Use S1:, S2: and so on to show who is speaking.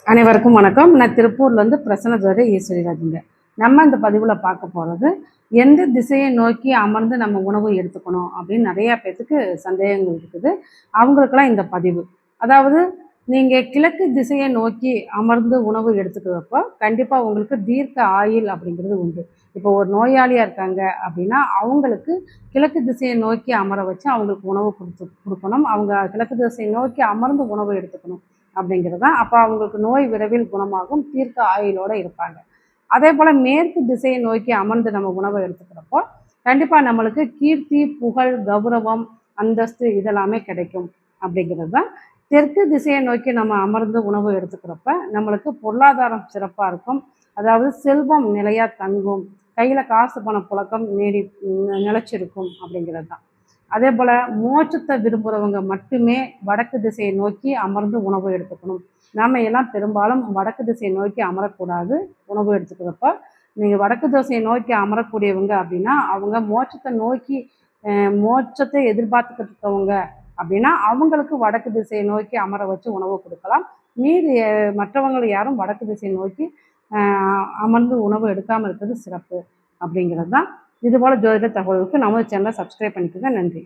S1: அனைவருக்கும் வணக்கம். நான் திருப்பூர்லேருந்து பிரசன்ன ஜோதி ஈஸ்வரி ராஜுங்க. நம்ம இந்த பதிவில் பார்க்க போகிறது, எந்த திசையை நோக்கி அமர்ந்து நம்ம உணவு எடுத்துக்கணும் அப்படின்னு நிறையா பேர்த்துக்கு சந்தேகங்கள் இருக்குது. அவங்களுக்கெல்லாம் இந்த பதிவு, அதாவது நீங்கள் கிழக்கு திசையை நோக்கி அமர்ந்து உணவு எடுத்துக்கிறப்போ கண்டிப்பாக உங்களுக்கு தீர்க்க ஆயுள் அப்படிங்கிறது உண்டு. இப்போ ஒரு நோயாளியாக இருக்காங்க அப்படின்னா அவங்களுக்கு கிழக்கு திசையை நோக்கி அமர வச்சு அவங்களுக்கு உணவு கொடுக்கணும். அவங்க கிழக்கு திசையை நோக்கி அமர்ந்து உணவு எடுத்துக்கணும் அப்படிங்கிறது தான். அப்போ அவங்களுக்கு நோய் விரைவில் குணமாகும், தீர்க்க ஆயுளோடு இருப்பாங்க. அதே போல் மேற்கு திசையை நோக்கி அமர்ந்து நம்ம உணவை எடுத்துக்கிறப்போ கண்டிப்பாக நம்மளுக்கு கீர்த்தி, புகழ், கௌரவம், அந்தஸ்து இதெல்லாமே கிடைக்கும் அப்படிங்கிறது தான். தெற்கு திசையை நோக்கி நம்ம அமர்ந்து உணவு எடுத்துக்கிறப்ப நம்மளுக்கு பொருளாதாரம் சிறப்பாக இருக்கும், அதாவது செல்வம் நிலையாக தங்கும், கையில் காசு பண புழக்கம் நிலைச்சிருக்கும் அப்படிங்கிறது தான். அதே போல் மோட்சத்தை விரும்புகிறவங்க மட்டுமே வடக்கு திசையை நோக்கி அமர்ந்து உணவு எடுத்துக்கணும். நாம் எல்லாம் பெரும்பாலும் வடக்கு திசையை நோக்கி அமரக்கூடாது. உணவு எடுத்துக்கிறப்ப நீங்கள் வடக்கு திசையை நோக்கி அமரக்கூடியவங்க அப்படின்னா அவங்க மோட்சத்தை எதிர்பார்த்துக்கிட்டு இருக்கவங்க அப்படின்னா அவங்களுக்கு வடக்கு திசையை நோக்கி அமர வச்சு உணவு கொடுக்கலாம். மீதி மற்றவங்களை யாரும் வடக்கு திசையை நோக்கி அமர்ந்து உணவு எடுக்காமல் இருக்கிறது சிறப்பு அப்படிங்கிறது தான். இதுபோல் ஜோதிட தகவலுக்கு நம்ம சேனலை சப்ஸ்கிரைப் பண்ணிக்கோங்க. நன்றி.